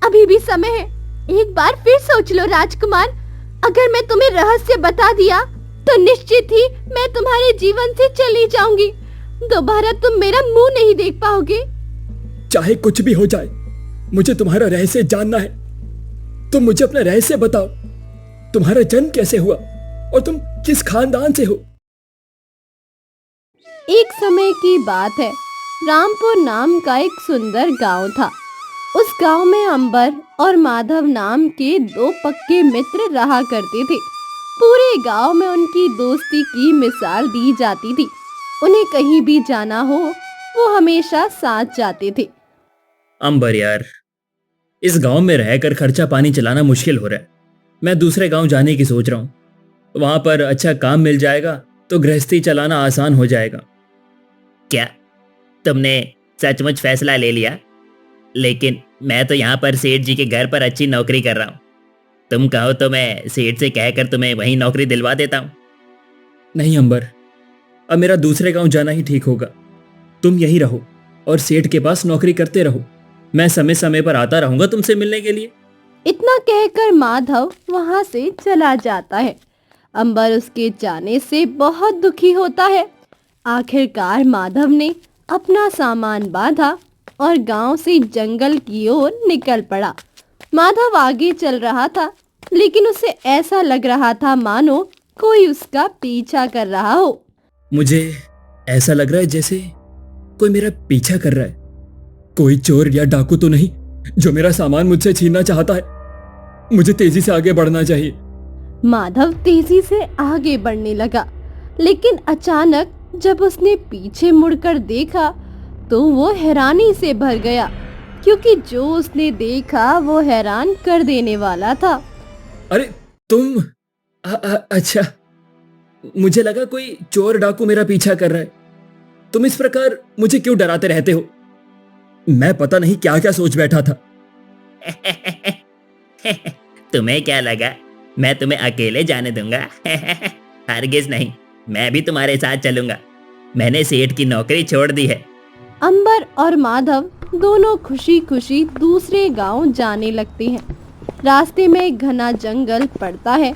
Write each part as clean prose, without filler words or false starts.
अभी भी समय है। एक बार फिर सोच लो राजकुमार। अगर मैं तुम्हें रहस्य बता दिया तो निश्चित ही मैं तुम्हारे जीवन से चली जाऊंगी। दोबारा तुम मेरा मुंह नहीं देख पाओगे। चाहे कुछ भी हो जाए, मुझे तुम्हारा रहस्य जानना है। तुम मुझे अपना रहस्य बताओ। तुम्हारा जन्म कैसे हुआ और तुम किस खानदान से हो? एक समय की बात है। रामपुर नाम का एक सुंदर गांव था। उस गांव में अंबर और माधव नाम के दो पक्के मित्र रहा करते थे। पूरे गांव में उनकी दोस्ती की मिसाल दी जाती थी। उन्हें कहीं भी जाना हो, वो हमेशा साथ जाते थे। अंबर यार, इस गांव में रहकर खर्चा पानी चलाना मुश्किल हो रहा है। मैं दूसरे गांव जाने की सोच रहा हूँ। वहां पर अच्छा काम मिल जाएगा तो गृहस्थी चलाना आसान हो जाएगा। क्या तुमने सचमुच फैसला ले लिया? लेकिन मैं तो यहाँ पर सेठ जी के घर पर अच्छी नौकरी कर रहा हूँ। तुम कहो तो मैं सेठ से कहकर तुम्हें वहीं नौकरी दिलवा देता हूँ। नहीं अंबर, अब मेरा दूसरे गांव जाना ही ठीक होगा। तुम यहीं रहो और सेठ के पास नौकरी करते रहो। मैं समय समय पर आता रहूंगा तुमसे मिलने के लिए। इतना कहकर माधव वहां से चला जाता है। अंबर उसके जाने से बहुत दुखी होता है। आखिरकार माधव ने अपना सामान बांधा और गांव से जंगल की ओर निकल पड़ा। माधव आगे चल रहा था, लेकिन उसे ऐसा लग रहा था मानो कोई उसका पीछा कर रहा हो। मुझे ऐसा लग रहा है जैसे कोई मेरा पीछा कर रहा है। कोई चोर या डाकू तो नहीं जो मेरा सामान मुझसे छीनना चाहता है। मुझे तेजी से आगे बढ़ना चाहिए। माधव तेजी से आगे बढ़ने लगा, लेकिन अचानक जब उसने पीछे मुड़कर देखा तो वो हैरानी से भर गया, क्योंकि जो उसने देखा वो हैरान कर देने वाला था। अरे तुम अच्छा, मुझे लगा कोई चोर डाकू मेरा पीछा कर रहा है। तुम इस प्रकार मुझे क्यों डराते रहते हो? मैं पता नहीं क्या क्या सोच बैठा था। तुम्हें क्या लगा मैं तुम्हें अकेले जाने दूंगा? हरगिज नहीं, मैं भी तुम्हारे साथ चलूंगा। मैंने सेठ की नौकरी छोड़ दी है। अंबर और माधव दोनों खुशी खुशी दूसरे गांव जाने लगते हैं। रास्ते में एक घना जंगल पड़ता है।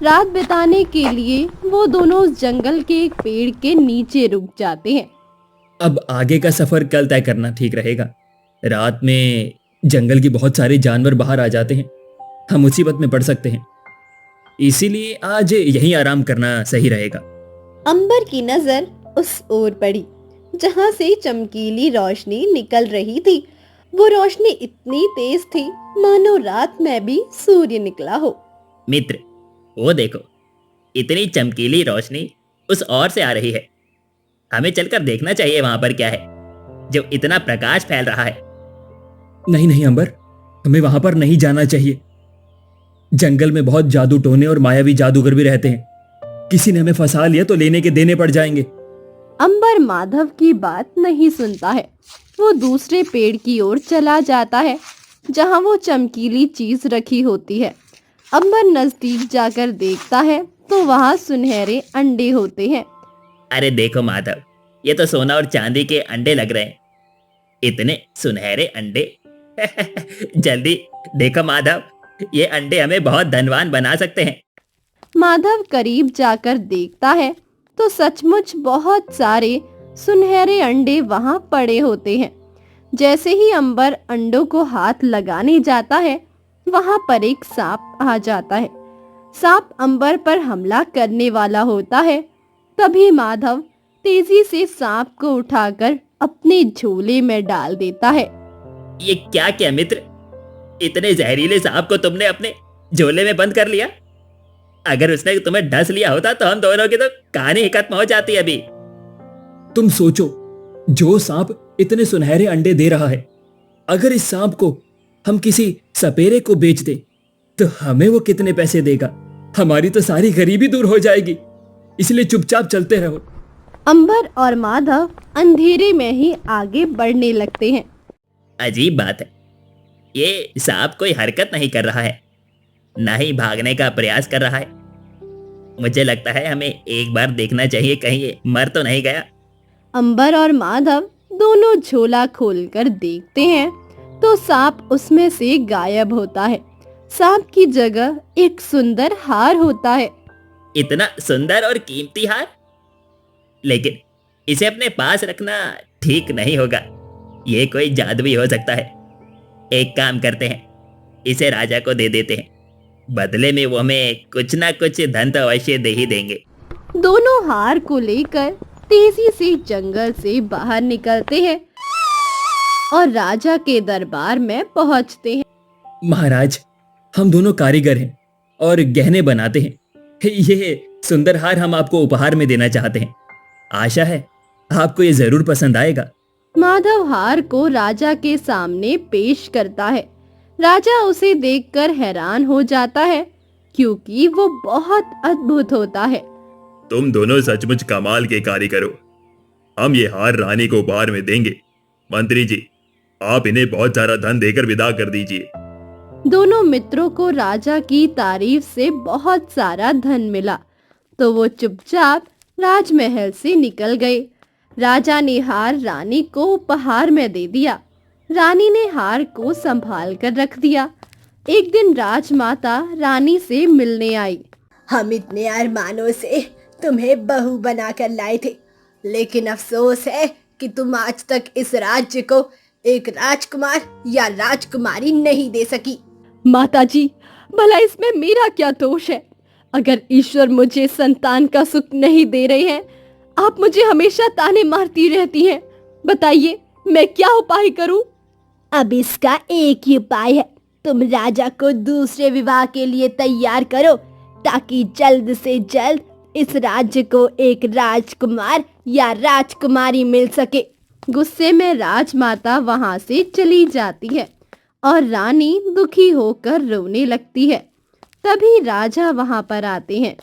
रात बिताने के लिए वो दोनों उस जंगल के एक पेड़ के नीचे रुक जाते हैं। अब आगे का सफर कल तय करना ठीक रहेगा। रात में जंगल के बहुत सारे जानवर बाहर आ जाते हैं, हम मुसीबत में पड़ सकते हैं। इसीलिए आज यहीं आराम करना सही रहेगा। अंबर की नजर उस ओर पड़ी जहां से चमकीली रोशनी निकल रही थी। वो रोशनी इतनी तेज थी मानो रात में भी सूर्य निकला हो। मित्र, वो देखो, इतनी चमकीली रोशनी उस ओर से आ रही है। हमें चलकर देखना चाहिए वहां पर क्या है जो इतना प्रकाश फैल रहा है। नहीं नहीं अंबर, हमें वहां पर नहीं जाना चाहिए। जंगल में बहुत जादू टोने और मायावी जादूगर भी रहते हैं। किसी ने हमें फंसा लिया तो लेने के देने पड़ जाएंगे। अंबर माधव की बात नहीं सुनता है। वो दूसरे पेड़ की ओर चला जाता है जहां वो चमकीली चीज रखी होती है। अंबर नजदीक जाकर देखता है तो वहां सुनहरे अंडे होते हैं। अरे देखो माधव, ये तो सोना और चांदी के अंडे लग रहे हैं। इतने सुनहरे अंडे। जल्दी देखो माधव, ये अंडे हमें बहुत धनवान बना सकते हैं। माधव करीब जाकर देखता है तो सचमुच बहुत सारे सुनहरे अंडे वहां पड़े होते हैं। जैसे ही अंबर अंडों को हाथ लगाने जाता है, वहां पर एक सांप आ जाता है। सांप अंबर पर हमला करने वाला होता है। तभी माधव तेजी से सांप को उठाकर अपने झोले में डाल देता है। ये क्या क्या मित्र, इतने जहरीले सांप को तुमने अपने झोले में बंद कर लिया? अगर उसने तुम्हें डस लिया होता तो हम दोनों की तो कहानी ही खत्म हो जाती अभी। तुम सोचो, जो सांप इतने सुनहरे अंडे दे रहा है, अगर इस सांप को हम किसी सपेरे को बेच दे तो हमें वो कितने पैसे देगा? हमारी तो सारी गरीबी दूर हो जाएगी। इसलिए चुपचाप चलते रहो। अंबर और माधव अंधेरे में ही आगे बढ़ने लगते हैं। अजीब बात है, ये सांप कोई हरकत नहीं कर रहा है, ना ही भागने का प्रयास कर रहा है। मुझे लगता है हमें एक बार देखना चाहिए कहीं ये मर तो नहीं गया। अंबर और माधव दोनों झोला खोलकर देखते हैं तो सांप उसमें से गायब होता है। सांप की जगह एक सुंदर हार होता है। इतना सुंदर और कीमती हार, लेकिन इसे अपने पास रखना ठीक नहीं होगा। ये कोई जादुई हो सकता है। एक काम करते हैं, इसे राजा को दे देते हैं। बदले में वो हमें कुछ ना कुछ धन तो अवश्य दे ही देंगे। दोनों हार को लेकर तेजी से जंगल से बाहर निकलते हैं और राजा के दरबार में पहुंचते हैं। महाराज, हम दोनों कारीगर हैं और गहने बनाते हैं। ये सुंदर हार हम आपको उपहार में देना चाहते हैं। आशा है आपको ये जरूर पसंद आएगा। माधव हार को राजा के सामने पेश करता है। राजा उसे देखकर हैरान हो जाता है क्योंकि वो बहुत अद्भुत होता है। तुम दोनों सचमुच कमाल के कारीगर हो। हम ये हार रानी को उपहार में देंगे। मंत्री जी, आप इन्हें बहुत सारा धन देकर विदा कर दीजिए। दोनों मित्रों को राजा की तारीफ से बहुत सारा धन मिला तो वो चुपचाप राजमहल से निकल गए। राजा ने हार रानी को उपहार में दे दिया। रानी ने हार को संभाल कर रख दिया। एक दिन राजमाता रानी से मिलने आई। हम इतने अरमानों से तुम्हें बहू बनाकर लाए थे, लेकिन अफसोस है कि तुम आज तक इस राज्य को एक राजकुमार या राजकुमारी नहीं दे सकी। माताजी, भला इसमें मेरा क्या दोष है? अगर ईश्वर मुझे संतान का सुख नहीं दे रहे हैं, आप मुझे हमेशा ताने मारती रहती हैं। बताइए मैं क्या उपाय करूं? अब इसका एक ही उपाय है, तुम राजा को दूसरे विवाह के लिए तैयार करो ताकि जल्द से जल्द इस राज्य को एक राजकुमार या राजकुमारी मिल सके। गुस्से में राजमाता वहां से चली जाती है और रानी दुखी होकर रोने लगती है। तभी राजा वहां पर आते हैं।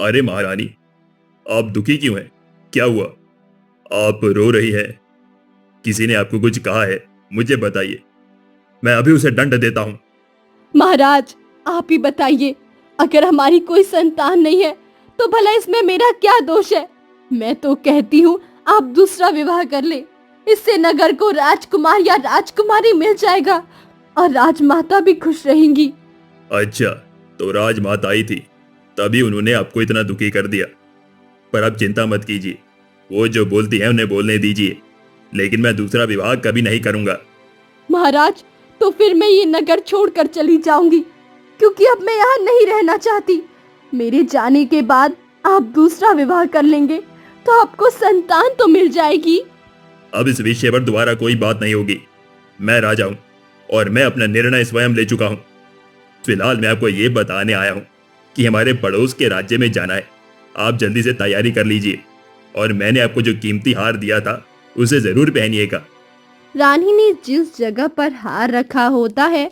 अरे महारानी, आप दुखी क्यों हैं? क्या हुआ? आप रो रही हैं? किसी ने आपको कुछ कहा है? मुझे बताइए, मैं अभी उसे दंड देता हूँ। महाराज, आप ही बताइए, अगर हमारी कोई संतान नहीं है तो भला इसमें मेरा क्या दोष है? मैं तो कहती हूँ आप दूसरा विवाह कर ले। इससे नगर को राजकुमार या राजकुमारी मिल जाएगा और राजमाता भी खुश रहेंगी। अच्छा, तो राजमाता आई थी, तभी उन्होंने आपको इतना दुखी कर दिया। पर अब चिंता मत कीजिए, वो जो बोलती है उन्हें बोलने दीजिए, लेकिन मैं दूसरा विवाह कभी नहीं करूंगा। महाराज, तो फिर मैं ये नगर छोड़कर चली जाऊंगी, क्योंकि अब मैं यहाँ नहीं रहना चाहती। मेरे जाने के बाद आप दूसरा विवाह कर लेंगे तो आपको संतान तो मिल जाएगी। अब इस विषय पर दोबारा कोई बात नहीं होगी। मैं राजा हूँ और मैं अपना निर्णय स्वयं ले चुका हूँ। फिलहाल मैं आपको ये बताने आया हूँ कि हमारे पड़ोस के राज्य में जाना है। आप जल्दी से तैयारी कर लीजिए और मैंने आपको जो कीमती हार दिया था उसे जरूर पहनिएगा। रानी ने जिस जगह पर हार रखा होता है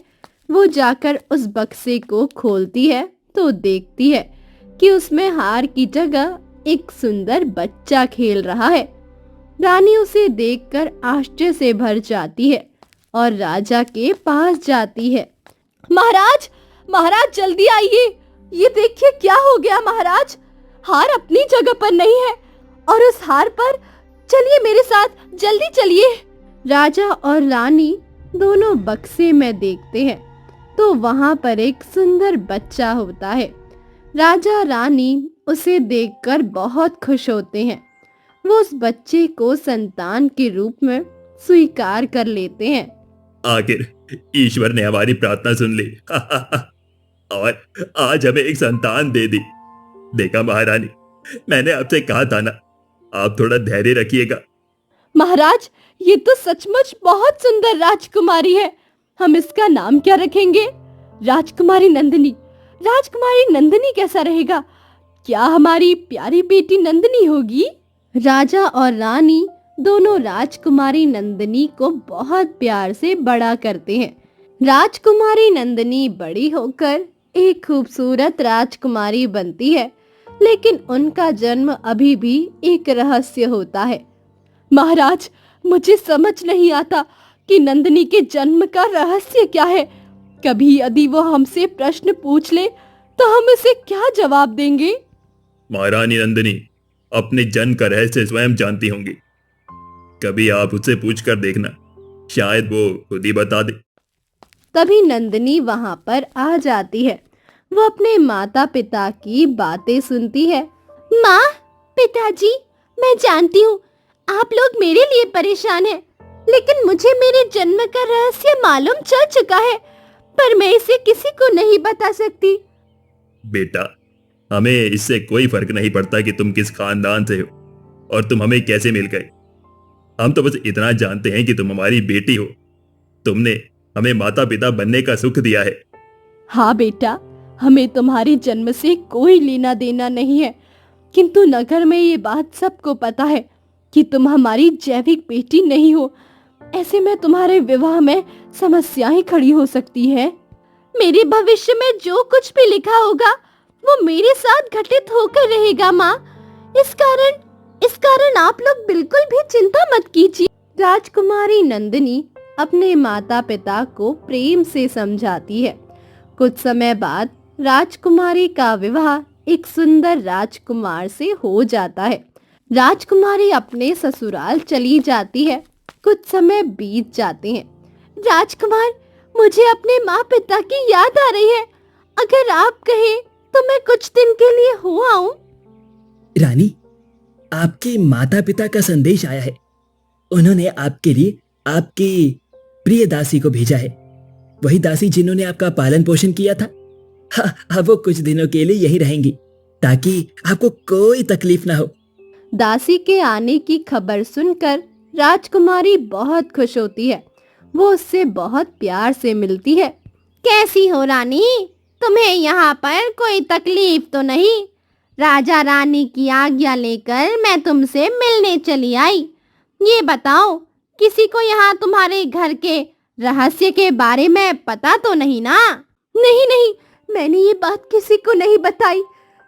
वो जाकर उस बक्से को खोलती है तो देखती है कि उसमें हार की जगह एक सुंदर बच्चा खेल रहा है। रानी उसे देखकर आश्चर्य से भर जाती है और राजा के पास जाती है। महाराज, महाराज जल्दी आइए, ये देखिए क्या हो गया महाराज। हार अपनी जगह पर नहीं है और उस हार पर, चलिए मेरे साथ, जल्दी चलिए। राजा और रानी दोनों बक्से में देखते हैं तो वहां पर एक सुंदर बच्चा होता है। राजा रानी उसे देखकर बहुत खुश होते हैं। वो उस बच्चे को संतान के रूप में स्वीकार कर लेते हैं। आखिर ईश्वर ने हमारी प्रार्थना सुन ली और आज हमें एक संतान दे दी। देखा महारानी, मैंने आपसे कहा था ना, आप थोड़ा धैर्य रखिएगा। महाराज, ये तो सचमुच बहुत सुंदर राजकुमारी है। हम इसका नाम क्या रखेंगे? राजकुमारी नंदिनी। राजकुमारी नंदिनी कैसा रहेगा? क्या हमारी प्यारी बेटी नंदिनी होगी? राजा और रानी दोनों राजकुमारी नंदिनी को बहुत प्यार से बड़ा करते हैं। राजकुमारी नंदिनी बड़ी होकर एक खूबसूरत राजकुमारी बनती है, लेकिन उनका जन्म अभी भी एक रहस्य होता है। महाराज, मुझे समझ नहीं आता कि नंदिनी के जन्म का रहस्य क्या है। कभी यदि वो हमसे प्रश्न पूछ ले तो हम उसे क्या जवाब देंगे? महारानी नंदिनी अपने जन्म का रहस्य स्वयं जानती होंगी। कभी आप उससे पूछकर देखना, शायद वो खुद ही बता दे। तभी नंदिनी वहां पर आ जाती है। वो अपने माता पिता की बातें सुनती है। माँ, पिताजी, मैं जानती हूँ आप लोग मेरे लिए परेशान हैं, लेकिन मुझे मेरे जन्म का रहस्य मालूम चल चुका है, पर मैं इसे किसी को नहीं बता सकती। बेटा, हमें इससे कोई फर्क नहीं पड़ता कि तुम किस खानदान से हो और तुम हमें कैसे मिल गए। हम तो बस इतना जानते हैं कि तुम हमारी बेटी हो। तुमने हमें माता पिता बनने का सुख दिया है। हाँ बेटा, हमें तुम्हारे जन्म से कोई लेना देना नहीं है, किंतु नगर में ये बात सबको पता है कि तुम हमारी जैविक बेटी नहीं हो। ऐसे में तुम्हारे विवाह में समस्याएं खड़ी हो सकती है। मेरे भविष्य में जो कुछ भी लिखा होगा वो मेरे साथ घटित होकर रहेगा माँ। इस कारण आप लोग बिल्कुल भी चिंता मत कीजिए। राजकुमारी नंदिनी अपने माता पिता को प्रेम से समझाती है। कुछ समय बाद राजकुमारी का विवाह एक सुंदर राजकुमार से हो जाता है। राजकुमारी अपने ससुराल चली जाती है। कुछ समय बीत जाते हैं। राजकुमार, मुझे अपने माँ पिता की याद आ रही है। अगर आप कहें तो मैं कुछ दिन के लिए हो आऊं। रानी, आपके माता पिता का संदेश आया है। उन्होंने आपके लिए आपकी प्रिय दासी को भेजा है। वही दासी जिन्होंने आपका पालन पोषण किया था। हाँ, वो कुछ दिनों के लिए यही रहेंगी ताकि आपको कोई तकलीफ ना हो। दासी के आने की खबर सुनकर राजकुमारी बहुत खुश होती है। वो उससे बहुत प्यार से मिलती है। कैसी हो रानी? तुम्हें यहाँ पर कोई तकलीफ तो नहीं? राजा रानी की आज्ञा लेकर मैं तुमसे मिलने चली आई। ये बताओ, किसी को यहाँ तुम्हारे घर के रहस्य के बारे में पता तो नहीं ना? नहीं नहीं, मैंने ये बात किसी को नहीं बताई,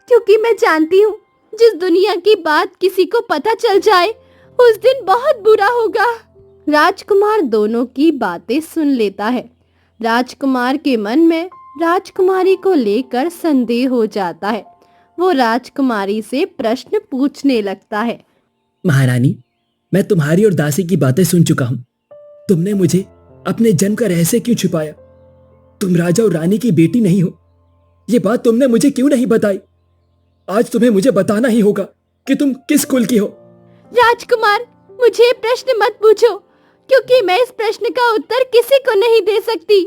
क्योंकि मैं जानती हूँ जिस दुनिया की बात किसी को पता चल जाए उस दिन बहुत बुरा होगा। राजकुमार दोनों की बातें सुन लेता है। राजकुमार के मन में राजकुमारी को लेकर संदेह हो जाता है। वो राजकुमारी से प्रश्न पूछने लगता है। महारानी, मैं तुम्हारी और दासी की बातें सुन चुका हूँ। तुमने मुझे अपने जन्म का रहस्य क्यों छुपाया? तुम राजा और रानी की बेटी नहीं हो। ये बात तुमने मुझे क्यों नहीं बताई? आज तुम्हें मुझे बताना ही होगा कि तुम किस कुल की हो। राजकुमार, मुझे प्रश्न मत पूछो, क्योंकि मैं इस प्रश्न का उत्तर किसी को नहीं दे सकती।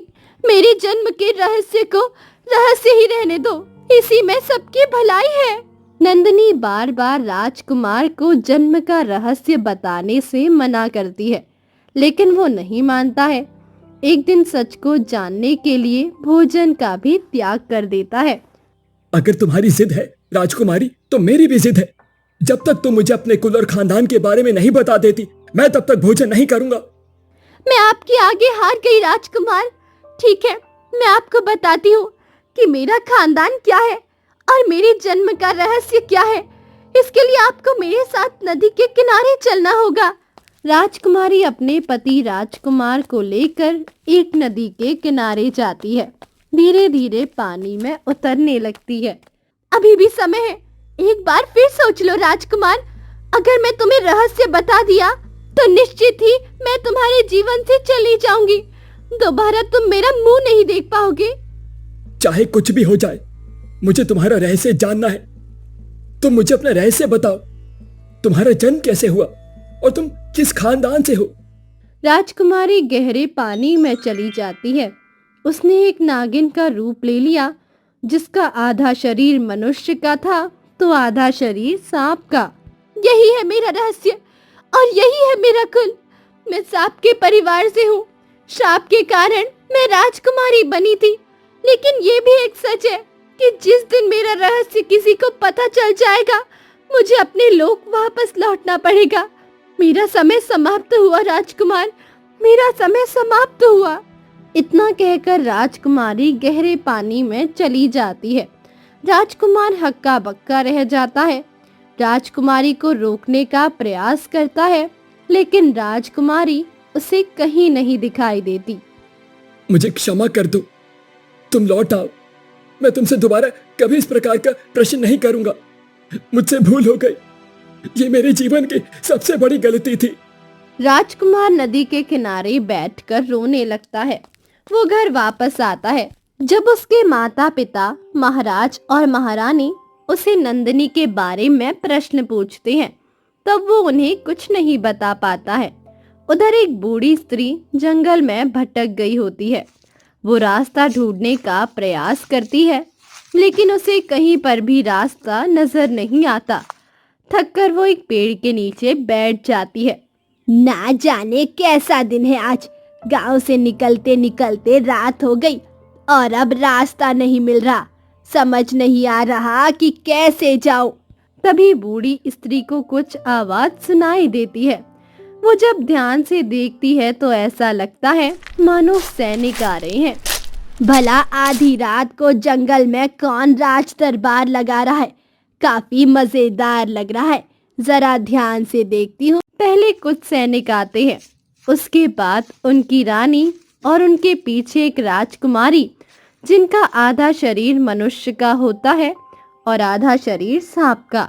मेरे जन्म के रहस्य को रहस्य ही रहने दो, इसी में सबकी भलाई है। नंदिनी बार बार राजकुमार को जन्म का रहस्य बताने से मना करती है, लेकिन वो नहीं मानता है। एक दिन सच को जानने के लिए भोजन का भी त्याग कर देता है। अगर तुम्हारी जिद है राजकुमारी, तो मेरी भी जिद है। जब तक तुम मुझे अपने कुल और खानदान के बारे में नहीं बता देती, मैं तब तक भोजन नहीं करूंगा। मैं आपके आगे हार गई राजकुमार। ठीक है, मैं आपको बताती हूँ कि मेरा खानदान क्या है और मेरे जन्म का रहस्य क्या है। इसके लिए आपको मेरे साथ नदी के किनारे चलना होगा। राजकुमारी अपने पति राजकुमार को लेकर एक नदी के किनारे जाती है। धीरे धीरे पानी में उतरने लगती है। अभी भी समय है, एक बार फिर सोच लो राजकुमार। अगर मैं तुम्हें रहस्य बता दिया तो निश्चित ही मैं तुम्हारे जीवन से चली जाऊंगी। दोबारा तुम मेरा मुंह नहीं देख पाओगे। चाहे कुछ भी हो जाए, मुझे तुम्हारा रहस्य जानना है। तुम मुझे अपना रहस्य बताओ। तुम्हारा जन्म कैसे हुआ और तुम किस खानदान से हो? राजकुमारी गहरे पानी में चली जाती है। उसने एक नागिन का रूप ले लिया, जिसका आधा शरीर मनुष्य का था तो आधा शरीर सांप का। यही है मेरा रहस्य और यही है मेरा कुल। मैं सांप के परिवार से हूँ। श्राप के कारण मैं राजकुमारी बनी थी, लेकिन ये भी एक सच है कि जिस दिन मेरा रहस्य किसी को पता चल जाएगा, मुझे अपने लोक वापस लौटना पड़ेगा। मेरा समय समाप्त हुआ राजकुमार, मेरा समय समाप्त हुआ। इतना कहकर राजकुमारी गहरे पानी में चली जाती है। राजकुमार हक्का बक्का रह जाता है। राजकुमारी को रोकने का प्रयास करता है, लेकिन राजकुमारी उसे कहीं नहीं दिखाई देती। मुझे क्षमा कर दो, तुम लौट आओ। मैं तुमसे दोबारा कभी इस प्रकार का प्रश्न नहीं करूंगा। मुझसे भूल हो गई। ये मेरे जीवन की सबसे बड़ी गलती थी। राजकुमार नदी के किनारे बैठकर रोने लगता है। वो घर वापस आता है। जब उसके माता पिता महाराज और महारानी उसे नंदिनी के बारे में प्रश्न पूछते हैं, तब वो उन्हें कुछ नहीं बता पाता है। उधर एक बूढ़ी स्त्री जंगल में भटक गई होती है। वो रास्ता ढूंढने का प्रयास करती है, लेकिन उसे कहीं पर भी रास्ता नजर नहीं आता। थककर वो एक पेड़ के नीचे बैठ जाती है। ना जाने कैसा दिन है आज। गांव से निकलते निकलते रात हो गई और अब रास्ता नहीं मिल रहा। समझ नहीं आ रहा कि कैसे जाऊं। तभी बूढ़ी स्त्री को कुछ आवाज सुनाई देती है। वो जब ध्यान से देखती है तो ऐसा लगता है मानो सैनिक आ रहे हैं। भला आधी रात को जंगल में कौन राज दरबार लगा रहा है? काफी मजेदार लग रहा है। जरा ध्यान से देखती हूँ। पहले कुछ सैनिक आते हैं, उसके बाद उनकी रानी और उनके पीछे एक राजकुमारी, जिनका आधा शरीर मनुष्य का होता है और आधा शरीर सांप का।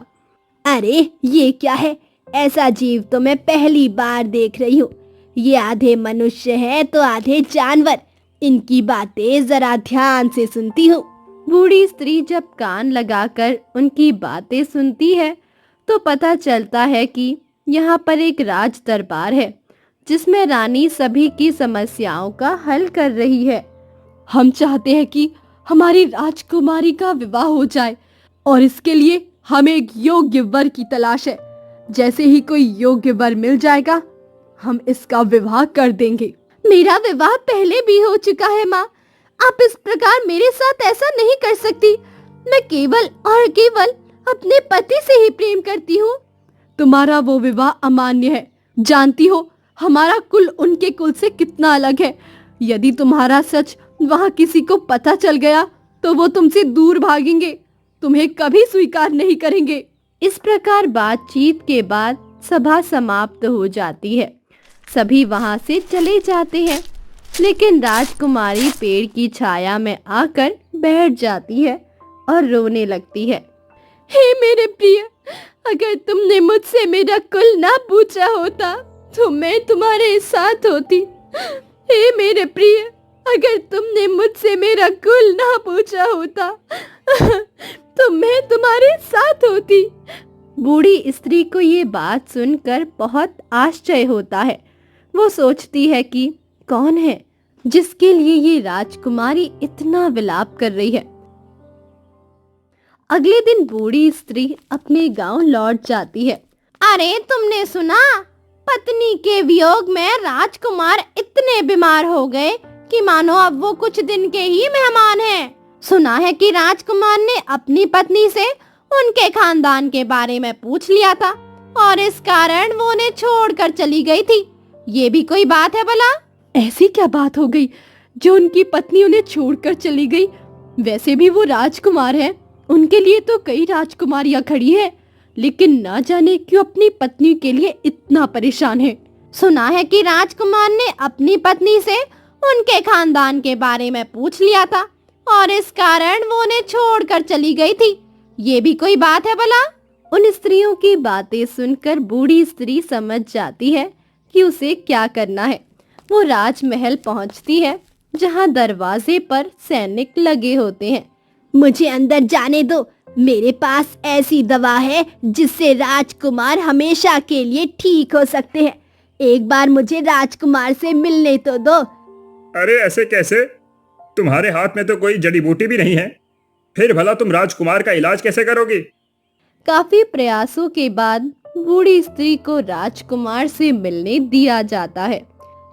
अरे ये क्या है? ऐसा जीव तो मैं पहली बार देख रही हूँ। ये आधे मनुष्य हैं तो आधे जानवर। इनकी बातें जरा ध्यान से सुनती हूँ। बूढ़ी स्त्री जब कान लगाकर उनकी बातें सुनती है तो पता चलता है कि यहाँ पर एक राज दरबार है, जिसमें रानी सभी की समस्याओं का हल कर रही है। हम चाहते हैं कि हमारी राजकुमारी का विवाह हो जाए और इसके लिए हमें एक योग्य वर की तलाश है। जैसे ही कोई योग्य वर मिल जाएगा, हम इसका विवाह कर देंगे। मेरा विवाह पहले भी हो चुका है माँ। आप इस प्रकार मेरे साथ ऐसा नहीं कर सकती। मैं केवल और केवल अपने पति से ही प्रेम करती हूँ। तुम्हारा वो विवाह अमान्य है। जानती हो हमारा कुल उनके कुल से कितना अलग है। यदि तुम्हारा सच वहाँ किसी को पता चल गया तो वो तुमसे दूर भागेंगे, तुम्हें कभी स्वीकार नहीं करेंगे। इस प्रकार बातचीत के बाद सभा समाप्त हो जाती है। सभी वहां से चले जाते हैं, लेकिन राजकुमारी पेड़ की छाया में आकर बैठ जाती है और रोने लगती है। हे मेरे प्रिय, अगर तुमने मुझसे मेरा कुल ना पूछा होता तो मैं तुम्हारे साथ होती। हे मेरे प्रिय, अगर तुमने मुझसे मेरा कुल ना पूछा होता तो मैं तुम्हारे साथ होती। बूढ़ी स्त्री को ये बात सुनकर बहुत आश्चर्य होता है। वो सोचती है कि कौन है जिसके लिए ये राजकुमारी इतना विलाप कर रही है। अगले दिन बूढ़ी स्त्री अपने गांव लौट जाती है। अरे तुमने सुना? पत्नी के वियोग में राजकुमार इतने बीमार हो गए कि मानो अब वो कुछ दिन के ही मेहमान हैं। सुना है कि राजकुमार ने अपनी पत्नी से उनके खानदान के बारे में पूछ लिया था और इस कारण वो उन्हें छोड़कर चली गई थी। ये भी कोई बात है भला? ऐसी क्या बात हो गई जो उनकी पत्नी उन्हें छोड़कर चली गई? वैसे भी वो राजकुमार है, उनके लिए तो कई राजकुमारियां खड़ी हैं, लेकिन ना जाने क्यों अपनी पत्नी के लिए इतना परेशान है। सुना है कि राजकुमार ने अपनी पत्नी से उनके खानदान के बारे में पूछ लिया था और इस कारण वो उन्हें छोड़कर चली गई थी। ये भी कोई बात है भला? उन स्त्रियों की बातें सुनकर बूढ़ी स्त्री समझ जाती है कि उसे क्या करना है। वो राजमहल पहुंचती है, जहां दरवाजे पर सैनिक लगे होते हैं। मुझे अंदर जाने दो। मेरे पास ऐसी दवा है जिससे राजकुमार हमेशा के लिए ठीक हो सकते हैं। एक बार मुझे राजकुमार से मिलने तो दो। अरे ऐसे कैसे? तुम्हारे हाथ में तो कोई जड़ी बूटी भी नहीं है, फिर भला तुम राजकुमार का इलाज कैसे करोगे? काफी प्रयासों के बाद बूढ़ी स्त्री को राजकुमार से मिलने दिया जाता है।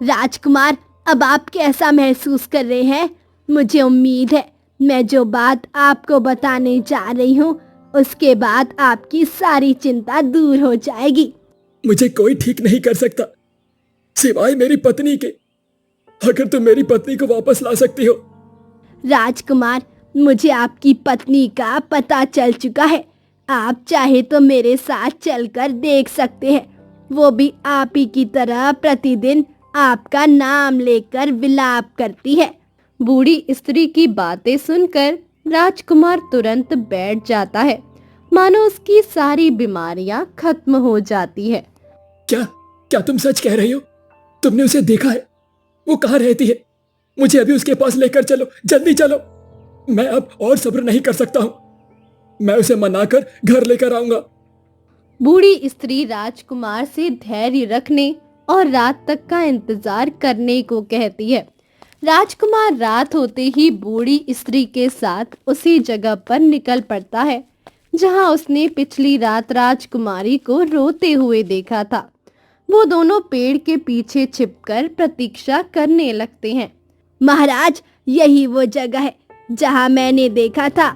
राजकुमार, अब आप कैसा महसूस कर रहे हैं? मुझे उम्मीद है मैं जो बात आपको बताने जा रही हूँ उसके बाद आपकी सारी चिंता दूर हो जाएगी। मुझे कोई ठीक नहीं कर सकता सिवाय मेरी पत्नी के। अगर तुम मेरी पत्नी को वापस ला सकती हो। राजकुमार, मुझे आपकी पत्नी का पता चल चुका है। आप चाहे तो मेरे साथ चलकर देख सकते हैं। वो भी आप ही की तरह प्रतिदिन आपका नाम लेकर विलाप करती है। बूढ़ी स्त्री की बातें सुनकर राजकुमार तुरंत बैठ जाता है, मानो उसकी सारी बीमारियां खत्म हो जाती है। क्या क्या तुम सच कह रही हो? तुमने उसे देखा है? वो कहाँ रहती है? मुझे अभी उसके पास लेकर चलो, जल्दी चलो। मैं अब और सब्र नहीं कर सकता हूं। मैं उसे मनाकर घर लेकर आऊंगा। बूढ़ी स्त्री राजकुमार से धैर्य रखने और रात तक का इंतजार करने को कहती है। राजकुमार रात होते ही बूढ़ी स्त्री के साथ उसी जगह पर निकल पड़ता है जहां उसने पिछली रात राजकुमारी को रोते हुए देखा था। वो दोनों पेड़ के पीछे छिपकर प्रतीक्षा करने लगते हैं। महाराज, यही वो जगह है जहाँ मैंने देखा था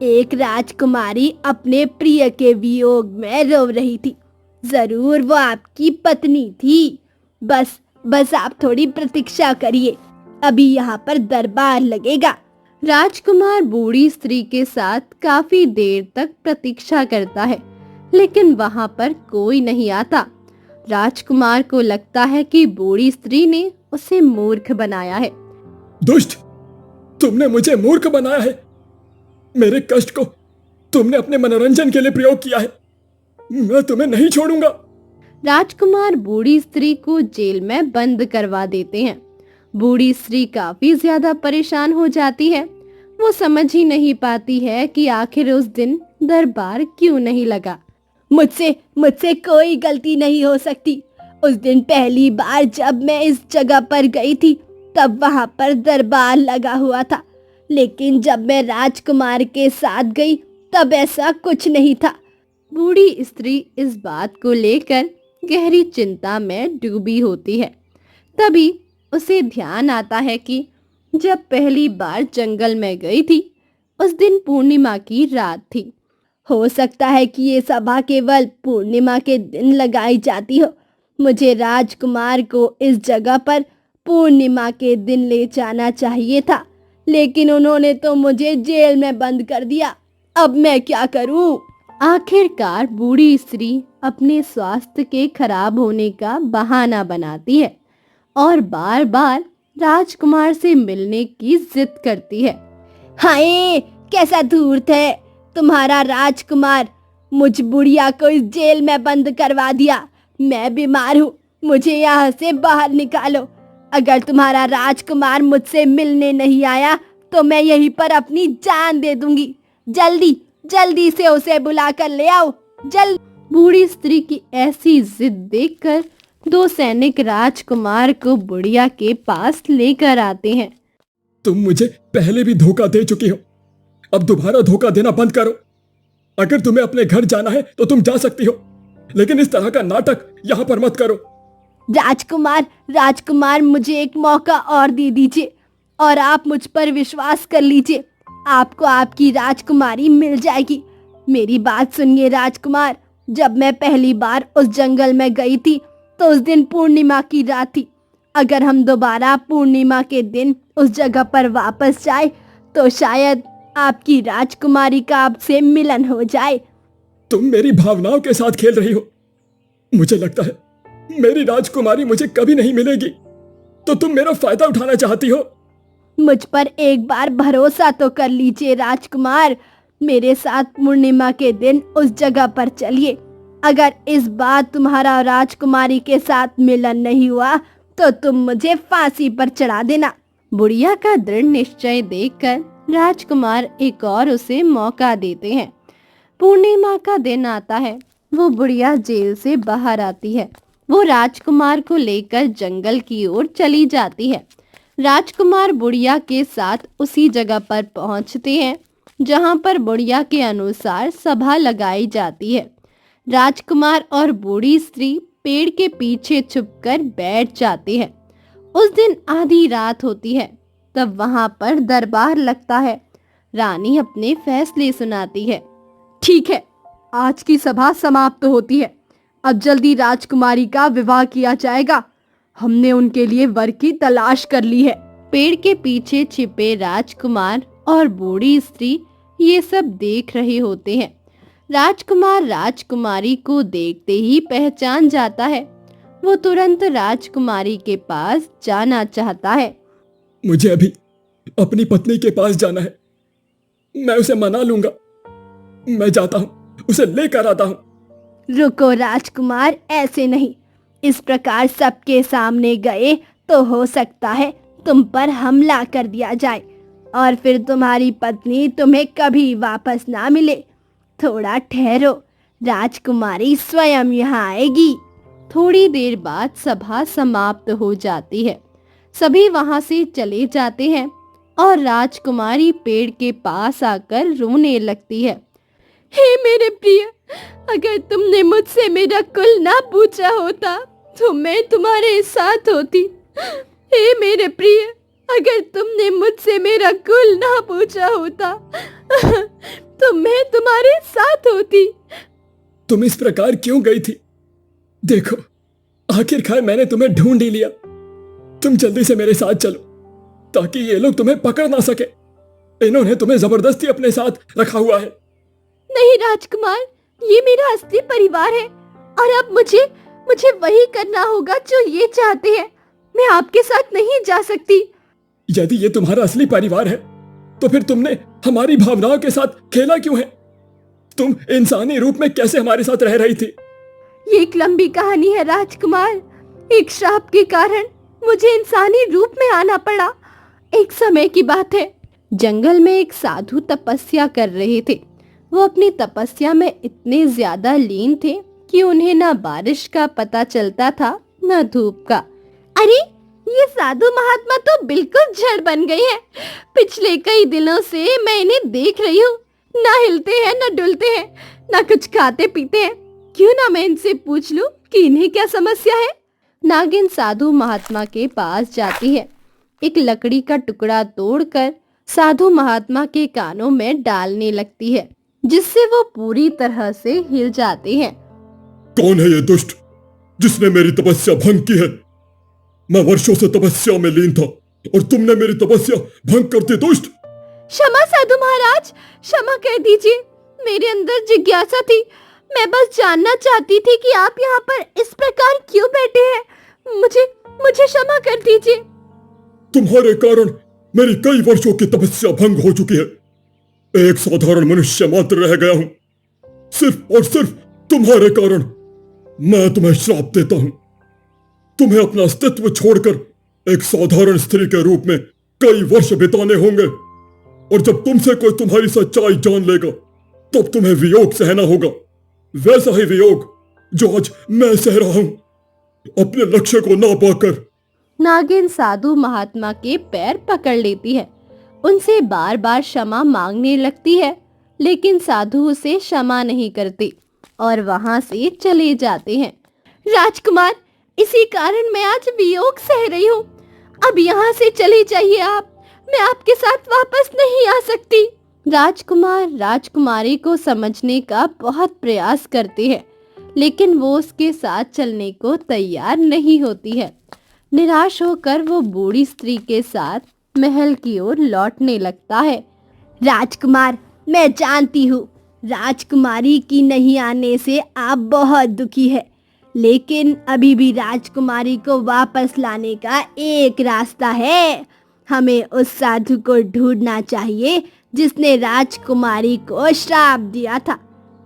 एक राजकुमारी अपने प्रिय के वियोग में रो रही थी। जरूर वो आपकी पत्नी थी। बस आप थोड़ी प्रतीक्षा करिए, अभी यहाँ पर दरबार लगेगा। राजकुमार बूढ़ी स्त्री के साथ काफी देर तक प्रतीक्षा करता है, लेकिन वहां पर कोई नहीं आता। राजकुमार को लगता है कि बूढ़ी स्त्री ने उसे मूर्ख बनाया है। दुष्ट, तुमने मुझे मूर्ख बनाया है। मेरे कष्ट को तुमने अपने मनोरंजन के लिए प्रयोग किया है। मैं तुम्हें नहीं छोड़ूंगा। राजकुमार बूढ़ी स्त्री को जेल में बंद करवा देते हैं। बूढ़ी स्त्री काफी ज्यादा परेशान हो जाती है। वो समझ ही नहीं पाती है कि आखिर उस दिन दरबार क्यों नहीं लगा। मुझसे कोई गलती नहीं हो सकती। उस दिन पहली बार जब मैं इस जगह पर गई थी तब वहां पर दरबार लगा हुआ था, लेकिन जब मैं राजकुमार के साथ गई तब ऐसा कुछ नहीं था। बूढ़ी स्त्री इस बात को लेकर गहरी चिंता में डूबी होती है। तभी उसे ध्यान आता है कि जब पहली बार जंगल में गई थी उस दिन पूर्णिमा की रात थी। हो सकता है कि ये सभा केवल पूर्णिमा के दिन लगाई जाती हो। मुझे राजकुमार को इस जगह पर पूर्णिमा के दिन ले जाना चाहिए था, लेकिन उन्होंने तो मुझे जेल में बंद कर दिया। अब मैं क्या करूं? आखिरकार बूढ़ी स्त्री अपने स्वास्थ्य के खराब होने का बहाना बनाती है और बार बार राजकुमार से मिलने की जिद करती है। हाय, कैसा धूर्त है तुम्हारा राजकुमार। मुझ बुढ़िया को इस जेल में बंद करवा दिया। मैं बीमार हूँ, मुझे यहाँ से बाहर निकालो। अगर तुम्हारा राजकुमार मुझसे मिलने नहीं आया तो मैं यहीं पर अपनी जान दे दूंगी। जल्दी से उसे बुला कर ले आओ, जल्द। बूढ़ी स्त्री की ऐसी जिद देखकर दो सैनिक राजकुमार को बुढ़िया के पास लेकर आते हैं। तुम मुझे पहले भी धोखा दे चुकी हो, अब दोबारा धोखा देना बंद करो। अगर तुम्हें अपने घर जाना है तो तुम जा सकती हो, लेकिन इस तरह का नाटक यहाँ पर मत करो। राजकुमार, मुझे एक मौका और दे दीजिए और आप मुझ पर विश्वास कर लीजिए। आपको आपकी राजकुमारी मिल जाएगी। मेरी बात सुनिए राजकुमार, जब मैं पहली बार उस जंगल में गई थी तो उस दिन पूर्णिमा की रात थी। अगर हम दोबारा पूर्णिमा के दिन उस जगह पर वापस जाए तो शायद आपकी राजकुमारी का आपसे मिलन हो जाए। तुम मेरी भावनाओं के साथ खेल रही हो। मुझे लगता है मेरी राजकुमारी मुझे कभी नहीं मिलेगी, तो तुम मेरा फायदा उठाना चाहती हो। मुझ पर एक बार भरोसा तो कर लीजिए राजकुमार। मेरे साथ पूर्णिमा के दिन उस जगह पर चलिए। अगर इस बार तुम्हारा राजकुमारी के साथ मिलन नहीं हुआ तो तुम मुझे फांसी पर चढ़ा देना। बुढ़िया का दृढ़ निश्चय देखकर राजकुमार एक और उसे मौका देते हैं। पूर्णिमा का दिन आता है। वो बुढ़िया जेल से बाहर आती है। वो राजकुमार को लेकर जंगल की ओर चली जाती है। राजकुमार बुढ़िया के साथ उसी जगह पर पहुंचते हैं जहां पर बुढ़िया के अनुसार सभा लगाई जाती है। राजकुमार और बूढ़ी स्त्री पेड़ के पीछे छुपकर बैठ जाते हैं। उस दिन आधी रात होती है। तब वहां पर दरबार लगता है। रानी अपने फैसले सुनाती है। ठीक है, आज की सभा समाप्त होती है। अब जल्दी राजकुमारी का विवाह किया जाएगा। हमने उनके लिए वर की तलाश कर ली है। पेड़ के पीछे छिपे राजकुमार और बूढ़ी स्त्री ये सब देख रहे होते हैं। राजकुमार राजकुमारी को देखते ही पहचान जाता है। वो तुरंत राजकुमारी के पास जाना चाहता है। मुझे अभी अपनी पत्नी के पास जाना है। मैं उसे मना लूंगा। मैं जाता हूँ, उसे लेकर आता हूँ। रुको राजकुमार, ऐसे नहीं। इस प्रकार सबके सामने गए तो हो सकता है तुम पर हमला कर दिया जाए और फिर तुम्हारी पत्नी तुम्हें कभी वापस ना मिले। थोड़ा ठहरो, राजकुमारी स्वयं यहाँ आएगी। थोड़ी देर बाद सभा समाप्त हो जाती है। सभी वहां से चले जाते हैं और राजकुमारी पेड़ के पास आकर रोने लगती है। हे मेरे प्रिय, अगर तुमने मुझसे मेरा कुल ना पूछा होता तो मैं तुम्हारे साथ होती। हे मेरे प्रिय, अगर तुमने मुझसे मेरा कुल ना पूछा होता तो मैं तुम्हारे साथ होती। तुम इस प्रकार क्यों गई थी? देखो, आखिरकार मैंने तुम्हें ढूंढ ही लिया। तुम जल्दी से मेरे साथ चलो ताकि ये लोग तुम्हें पकड़ ना सके। इन्होंने तुम्हें जबरदस्ती अपने साथ रखा हुआ है। नहीं राजकुमार, ये मेरा असली परिवार है और अब मुझे वही करना होगा जो ये चाहते हैं। मैं आपके साथ नहीं जा सकती। यदि ये तुम्हारा असली परिवार है तो फिर तुमने हमारी भावनाओं के साथ खेला क्यों है? तुम इंसानी रूप में कैसे हमारे साथ रह रही थी? ये एक लंबी कहानी है राजकुमार। एक श्राप के कारण मुझे इंसानी रूप में आना पड़ा। एक समय की बात है, जंगल में एक साधु तपस्या कर रहे थे। वो अपनी तपस्या में इतने ज्यादा लीन थे कि उन्हें न बारिश का पता चलता था न धूप का। अरे ये साधु महात्मा तो बिल्कुल जड़ बन गए हैं। पिछले कई दिनों से मैं इन्हें देख रही हूँ। ना हिलते हैं, ना डुलते हैं, ना कुछ खाते पीते हैं। क्यों ना मैं इनसे पूछ लूं कि इन्हें क्या समस्या है। नागिन साधु महात्मा के पास जाती है। एक लकड़ी का टुकड़ा तोड़कर साधु महात्मा के कानों में डालने लगती है, जिससे वो पूरी तरह से हिल जाते हैं। कौन है ये दुष्ट जिसने मेरी तपस्या भंग की है? मैं वर्षों से तपस्या में लीन था और तुमने मेरी तपस्या भंग करती। दुष्ट! क्षमा साधु महाराज, क्षमा कर दीजिए। मेरे अंदर जिज्ञासा थी। मैं बस जानना चाहती थी कि आप यहाँ पर इस प्रकार क्यों बैठे हैं। मुझे क्षमा कर दीजिए। तुम्हारे कारण मेरी कई वर्षों की तपस्या भंग हो चुकी है। एक साधारण मनुष्य मात्र रह गया हूं। सिर्फ और सिर्फ तुम्हारे कारण मैं तुम्हें श्राप देता हूं। तुम्हें अपना अस्तित्व छोड़कर एक साधारण स्त्री के रूप में कई वर्ष बिताने होंगे और जब तुमसे कोई तुम्हारी सच्चाई जान लेगा तब तुम्हें वियोग सहना होगा। वैसा ही वियोग जो आज मैं सह रहा हूं, अपने लक्ष्य को ना पाकर। नागिन साधु महात्मा के पैर पकड़ लेती है, उनसे बार बार क्षमा मांगने लगती है, लेकिन साधु उसे क्षमा नहीं करते और वहां से चले जाते हैं। राजकुमार, इसी कारण मैं आज वियोग सह रही हूँ। अब यहाँ से चले जाइए आप। मैं आपके साथ वापस नहीं आ सकती। राजकुमार राजकुमारी को समझने का बहुत प्रयास करते हैं, लेकिन वो उसके साथ चलने को तैयार नहीं होती है। निराश होकर वो बूढ़ी स्त्री के साथ महल की ओर लौटने लगता है। राजकुमार, मैं जानती हूँ राजकुमारी की नहीं आने से आप बहुत दुखी है, लेकिन अभी भी राजकुमारी को वापस लाने का एक रास्ता है। हमें उस साधु को ढूंढना चाहिए जिसने राजकुमारी को श्राप दिया था।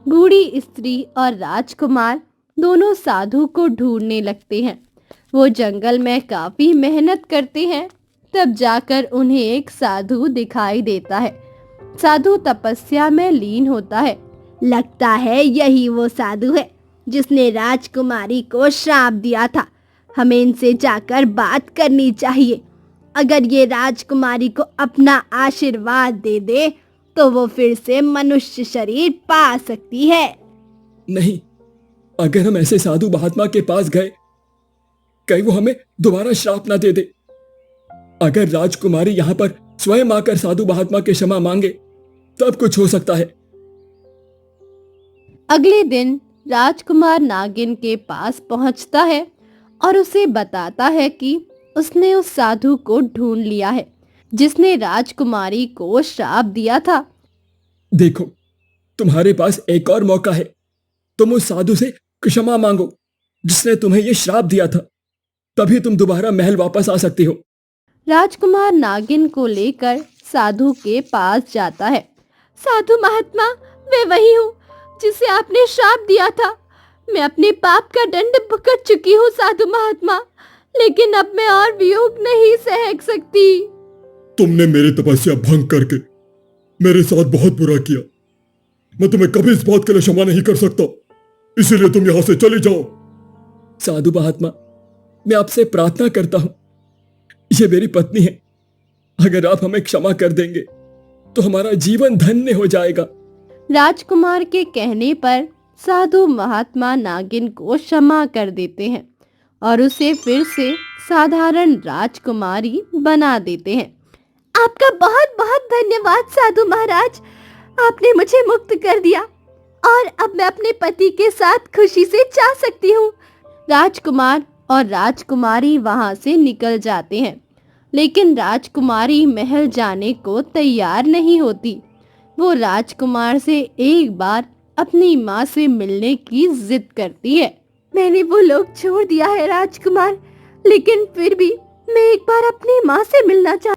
बूढ़ी स्त्री और राजकुमार दोनों साधु को ढूंढने लगते हैं। वो जंगल में काफी मेहनत करते हैं, तब जाकर उन्हें एक साधु दिखाई देता है। साधु तपस्या में लीन होता है। लगता है यही वो साधु है जिसने राजकुमारी को श्राप दिया था। हमें इनसे जाकर बात करनी चाहिए। अगर ये राजकुमारी को अपना आशीर्वाद दे दे तो वो फिर से मनुष्य शरीर पा सकती है। नहीं, अगर हम ऐसे साधु महात्मा के पास गए, कहीं वो हमें दोबारा श्राप ना दे दे। अगर राजकुमारी यहाँ पर स्वयं आकर साधु महात्मा के क्षमा मांगे तब कुछ हो सकता है। अगले दिन राजकुमार नागिन के पास पहुंचता है और उसे बताता है कि उसने उस साधु को ढूंढ लिया है जिसने राजकुमारी को श्राप दिया था। देखो, तुम्हारे पास एक और मौका है। तुम उस साधु से क्षमा मांगो जिसने तुम्हें यह श्राप दिया था, तभी तुम दोबारा महल वापस आ सकती हो। राजकुमार नागिन को लेकर साधु के पास जाता है। साधु महात्मा, मैं वही हूँ जिसे आपने श्राप दिया था। मैं अपने पाप का दंड भुगत चुकी हूँ साधु महात्मा, लेकिन अब मैं और वियोग नहीं सह सकती। तुमने मेरी तपस्या भंग करके मेरे साथ बहुत बुरा किया। मैं तुम्हें कभी इस बात के लिए क्षमा नहीं कर सकता, इसीलिए तुम यहां से चले जाओ। साधु महात्मा, मैं आपसे प्रार्थना करता हूं, ये मेरी पत्नी है, अगर आप हमें क्षमा कर देंगे तो हमारा जीवन धन्य हो जाएगा। राजकुमार के कहने पर साधु महात्मा नागिन को क्षमा कर देते हैं और उसे फिर से साधारण राजकुमारी बना देते हैं। आपका बहुत बहुत धन्यवाद साधु महाराज, आपने मुझे मुक्त कर दिया और अब मैं अपने पति के साथ खुशी से जा सकती हूँ। राजकुमार और राजकुमारी वहां से निकल जाते हैं, लेकिन राजकुमारी महल जाने को तैयार नहीं होती। वो राजकुमार से एक बार अपनी माँ से मिलने की जिद करती है। मैंने वो लोग छोड़ दिया है राजकुमार, लेकिन फिर भी मैं एक बार अपनी माँ से मिलना चाहती